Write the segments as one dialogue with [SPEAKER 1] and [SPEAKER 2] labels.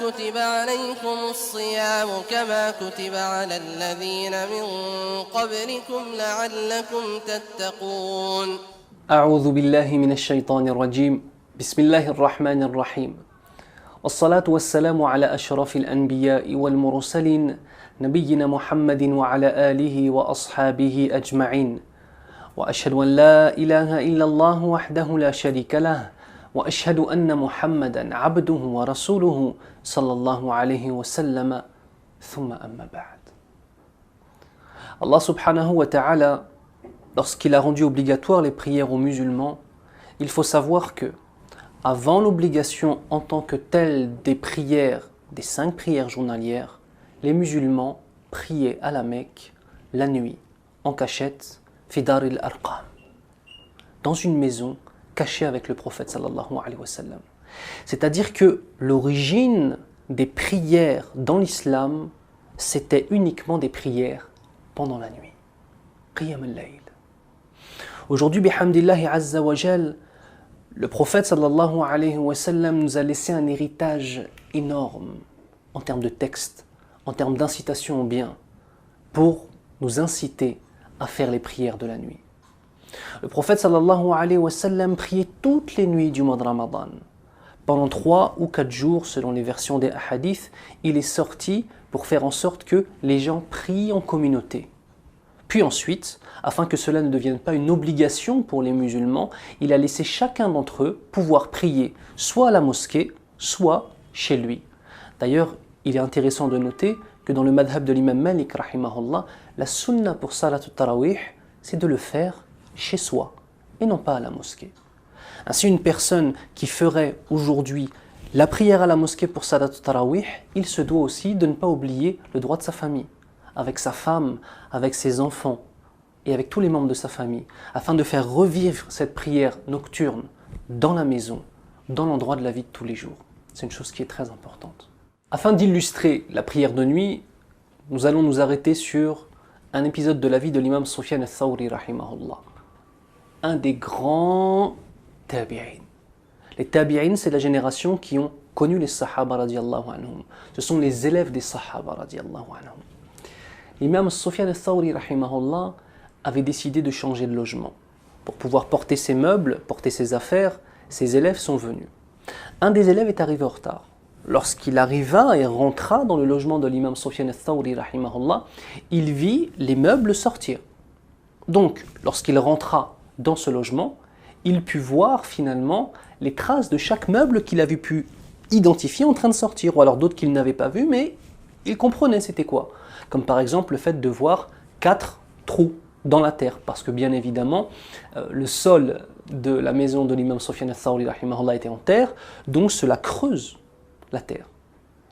[SPEAKER 1] كتب عليكم الصيام كما كتب على الذين من قبلكم لعلكم تتقون.
[SPEAKER 2] أعوذ بالله من الشيطان الرجيم. بسم الله الرحمن الرحيم. والصلاة والسلام على أشرف الأنبياء والمرسلين نبينا محمد وعلى آله وأصحابه أجمعين. وأشهد أن لا إله إلا الله وحده لا شريك له وأشهد أن محمدا عبده ورسوله صلى الله عليه وسلم ثم أما بعد. Allah subhanahu wa ta'ala, lorsqu'il a rendu obligatoire les prières aux musulmans, il faut savoir que, avant l'obligation en tant que telle des prières, des 5 prières journalières, les musulmans priaient à la Mecque la nuit, en cachette, fi dar al-arqam, dans une maison cachée avec le prophète sallallahu alayhi wa sallam. C'est-à-dire que l'origine des prières dans l'islam, c'était uniquement des prières pendant la nuit. Qiyam al-layl. Aujourd'hui, bihamdillahi azza wa jal, le prophète sallallahu alayhi wa sallam nous a laissé un héritage énorme en termes de texte, en termes d'incitation au bien, pour nous inciter à faire les prières de la nuit. Le prophète sallallahu alayhi wa sallam priait toutes les nuits du mois de Ramadan. Pendant 3 ou 4 jours, selon les versions des hadiths, il est sorti pour faire en sorte que les gens prient en communauté. Puis ensuite, afin que cela ne devienne pas une obligation pour les musulmans, il a laissé chacun d'entre eux pouvoir prier soit à la mosquée, soit chez lui. D'ailleurs, il est intéressant de noter que dans le madhab de l'imam Malik, rahimahullah, la sunna pour salat al-tarawih, c'est de le faire chez soi et non pas à la mosquée. Ainsi, une personne qui ferait aujourd'hui la prière à la mosquée pour salat al-tarawih, il se doit aussi de ne pas oublier le droit de sa famille, avec sa femme, avec ses enfants et avec tous les membres de sa famille, afin de faire revivre cette prière nocturne dans la maison, dans l'endroit de la vie de tous les jours. C'est une chose qui est très importante. Afin d'illustrer la prière de nuit, nous allons nous arrêter sur un épisode de la vie de l'imam Sufyan al-Thawri, rahimahullah, un des grands tabi'in. Les tabi'in, c'est la génération qui ont connu les sahaba radiallahu anhum. Ce sont les élèves des sahaba radiallahu anhum. L'imam Sufyan al-Thawri, rahimahullah, avait décidé de changer de logement. Pour pouvoir porter ses meubles, porter ses affaires, ses élèves sont venus. Un des élèves est arrivé en retard. Lorsqu'il arriva et rentra dans le logement de l'imam Sufyan al-Thawri, rahimahullah, il vit les meubles sortir. Donc, lorsqu'il rentra dans ce logement, il put voir finalement les traces de chaque meuble qu'il avait pu identifier en train de sortir, ou alors d'autres qu'il n'avait pas vus, mais il comprenait c'était quoi. Comme par exemple le fait de voir 4 trous dans la terre, parce que bien évidemment, le sol de la maison de l'imam Sufyan al-Thawri, rahimahullah, était en terre, donc cela creuse la terre.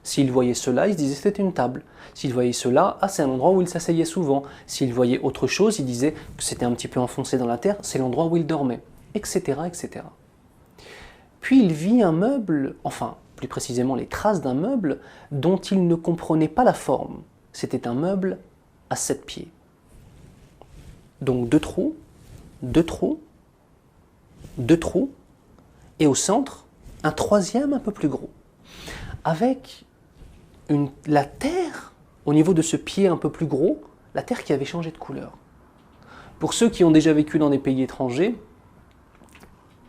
[SPEAKER 2] S'il voyait cela, il se disait c'était une table. S'il voyait cela, c'est un endroit où il s'asseyait souvent. S'il voyait autre chose, il disait que c'était un petit peu enfoncé dans la terre, c'est l'endroit où il dormait, etc., etc. Puis il vit un meuble, enfin, plus précisément les traces d'un meuble dont il ne comprenait pas la forme. C'était un meuble à 7 pieds. Donc 2 trous, 2 trous, 2 trous, et au centre, un 3e un peu plus gros, avec la terre, au niveau de ce pied un peu plus gros, la terre qui avait changé de couleur. Pour ceux qui ont déjà vécu dans des pays étrangers,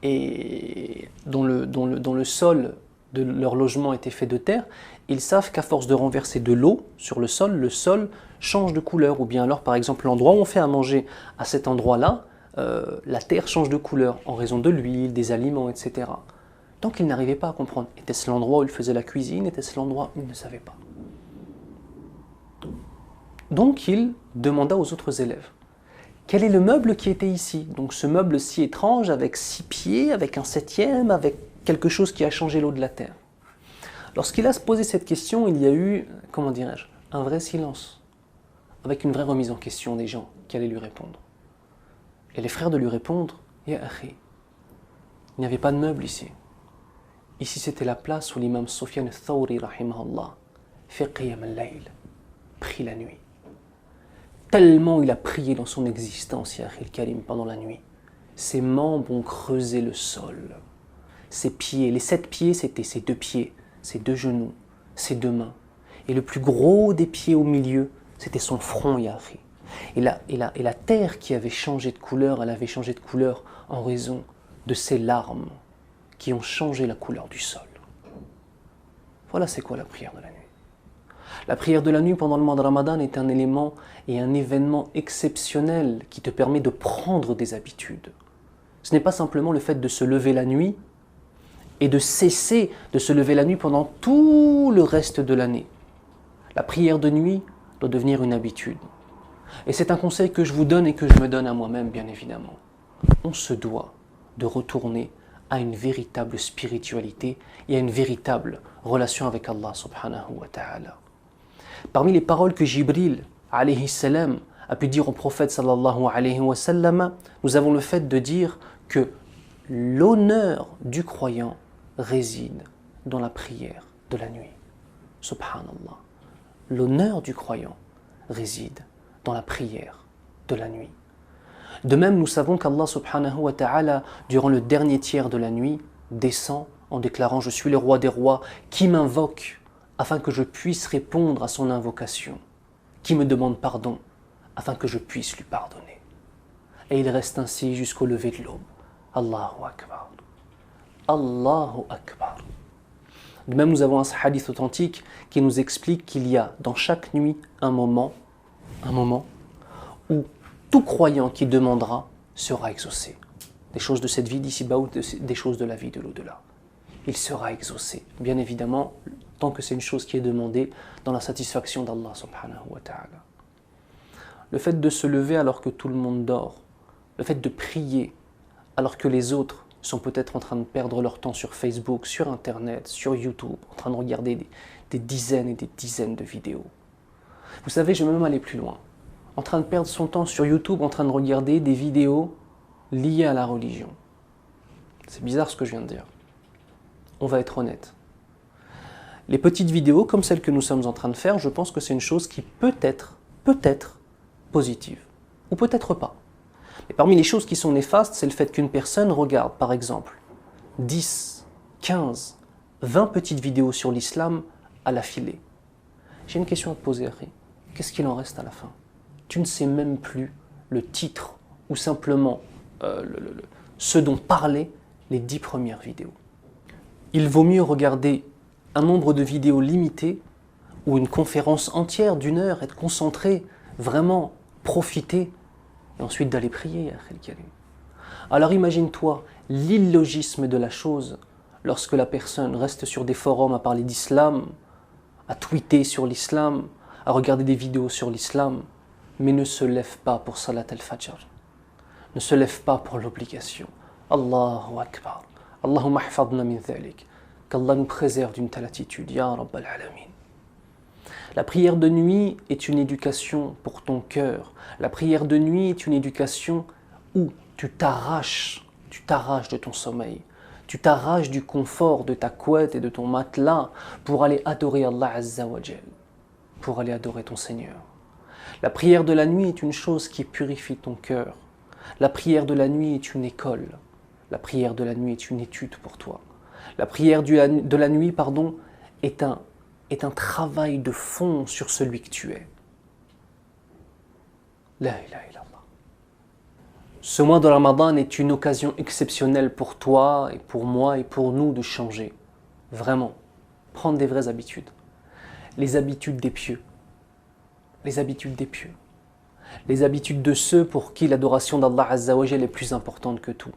[SPEAKER 2] et dont le sol de leur logement était fait de terre, ils savent qu'à force de renverser de l'eau sur le sol change de couleur. Ou bien alors, par exemple, l'endroit où on fait à manger, à cet endroit-là, la terre change de couleur en raison de l'huile, des aliments, etc. Donc ils n'arrivaient pas à comprendre. Était-ce l'endroit où il faisait la cuisine? Était-ce l'endroit où il ne savait pas? Donc il demanda aux autres élèves, quel est le meuble qui était ici? Donc ce meuble si étrange, avec 6 pieds, avec un 7e, avec quelque chose qui a changé l'eau de la terre. Lorsqu'il a posé cette question, il y a eu, comment dirais-je, un vrai silence, avec une vraie remise en question des gens qui allaient lui répondre. Et les frères de lui répondre, Ya akhi, il n'y avait pas de meuble ici. Ici c'était la place où l'imam Sufyan al-Thawri, rahimahullah, fait qiyam al-layl, prie la nuit. Tellement il a prié dans son existence, Ya akhi al-Karim, pendant la nuit. Ses membres ont creusé le sol. Ses pieds, les 7 pieds, c'était ses 2 pieds, ses 2 genoux, ses deux mains. Et le plus gros des pieds au milieu, c'était son front, ya akhi. Et la terre qui avait changé de couleur, elle avait changé de couleur en raison de ses larmes qui ont changé la couleur du sol. Voilà c'est quoi la prière de la nuit. La prière de la nuit pendant le mois de Ramadan est un élément et un événement exceptionnel qui te permet de prendre des habitudes. Ce n'est pas simplement le fait de se lever la nuit et de cesser de se lever la nuit pendant tout le reste de l'année. La prière de nuit doit devenir une habitude. Et c'est un conseil que je vous donne et que je me donne à moi-même, bien évidemment. On se doit de retourner à une véritable spiritualité et à une véritable relation avec Allah subhanahu wa ta'ala. Parmi les paroles que Jibril alayhi salam a pu dire au prophète sallallahu alayhi wa sallam, nous avons le fait de dire que l'honneur du croyant réside dans la prière de la nuit. Subhanallah. L'honneur du croyant réside dans la prière de la nuit. De même, nous savons qu'Allah subhanahu wa ta'ala, durant le dernier tiers de la nuit, descend en déclarant « Je suis le roi des rois, qui m'invoque afin que je puisse répondre à son invocation, qui me demande pardon afin que je puisse lui pardonner. » Et il reste ainsi jusqu'au lever de l'aube. Allahu Akbar. Allahu Akbar. De même, nous avons un hadith authentique qui nous explique qu'il y a dans chaque nuit un moment où tout croyant qui demandera sera exaucé. Des choses de cette vie d'ici-bas ou des choses de la vie de l'au-delà. Il sera exaucé. Bien évidemment, tant que c'est une chose qui est demandée dans la satisfaction d'Allah subhanahu wa ta'ala. Le fait de se lever alors que tout le monde dort, le fait de prier alors que les autres sont peut-être en train de perdre leur temps sur Facebook, sur Internet, sur YouTube, en train de regarder des dizaines et des dizaines de vidéos. Vous savez, je vais même aller plus loin. En train de perdre son temps sur YouTube, en train de regarder des vidéos liées à la religion. C'est bizarre ce que je viens de dire. On va être honnête. Les petites vidéos comme celles que nous sommes en train de faire, je pense que c'est une chose qui peut être positive, ou peut-être pas. Mais parmi les choses qui sont néfastes, c'est le fait qu'une personne regarde, par exemple, 10, 15, 20 petites vidéos sur l'islam à l'affilée. J'ai une question à te poser, Harry. Qu'est-ce qu'il en reste à la fin? Tu ne sais même plus le titre ou simplement ce dont parlaient les 10 premières vidéos. Il vaut mieux regarder un nombre de vidéos limité ou une conférence entière d'1 heure, être concentré, vraiment profiter et ensuite d'aller prier. Alors imagine-toi l'illogisme de la chose lorsque la personne reste sur des forums à parler d'islam, à tweeter sur l'islam, à regarder des vidéos sur l'islam, mais ne se lève pas pour Salat al-Fajr, ne se lève pas pour l'obligation. Allahu Akbar. Allahumma hafadna min dhalik. Qu'Allah nous préserve d'une telle attitude. Ya Rabbal Alamin. La prière de nuit est une éducation pour ton cœur. La prière de nuit est une éducation où tu t'arraches de ton sommeil. Tu t'arraches du confort de ta couette et de ton matelas pour aller adorer Allah Azza wa Jal, pour aller adorer ton Seigneur. La prière de la nuit est une chose qui purifie ton cœur. La prière de la nuit est une école. La prière de la nuit est une étude pour toi. La prière de la nuit, est un travail de fond sur celui que tu es. La ilaha illallah. Ce mois de Ramadan est une occasion exceptionnelle pour toi et pour moi et pour nous de changer. Vraiment. Prendre des vraies habitudes. Les habitudes des pieux. Les habitudes des pieux. Les habitudes de ceux pour qui l'adoration d'Allah Azza wa Jal est plus importante que tout.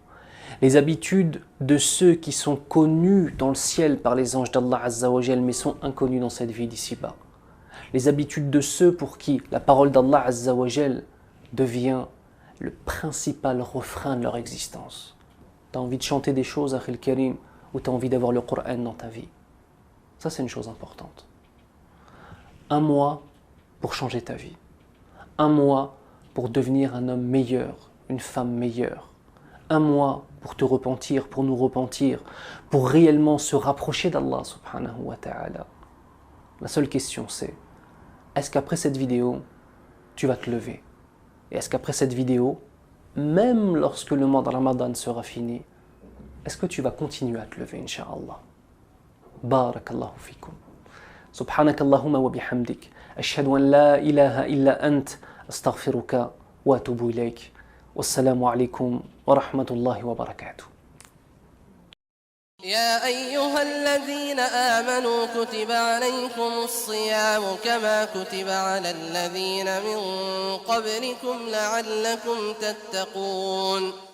[SPEAKER 2] Les habitudes de ceux qui sont connus dans le ciel par les anges d'Allah Azza wa Jal mais sont inconnus dans cette vie d'ici-bas. Les habitudes de ceux pour qui la parole d'Allah Azza wa Jal devient le principal refrain de leur existence. Tu as envie de chanter des choses, Akhil Karim, ou tu as envie d'avoir le Coran dans ta vie. Ça, c'est une chose importante. 1 mois pour changer ta vie. 1 mois pour devenir un homme meilleur, une femme meilleure. 1 mois pour te repentir, pour nous repentir, pour réellement se rapprocher d'Allah subhanahu wa ta'ala. La seule question c'est, est-ce qu'après cette vidéo, tu vas te lever? Et est-ce qu'après cette vidéo, même lorsque le mois de Ramadan sera fini, est-ce que tu vas continuer à te lever, incha'Allah? Barakallahu fikum. سبحانك اللهم وبحمدك أشهد أن لا إله إلا أنت أستغفرك وأتوب إليك والسلام عليكم ورحمة الله وبركاته.
[SPEAKER 1] يا أيها الذين آمنوا كتب عليكم الصيام كما كتب على الذين من قبلكم لعلكم تتقون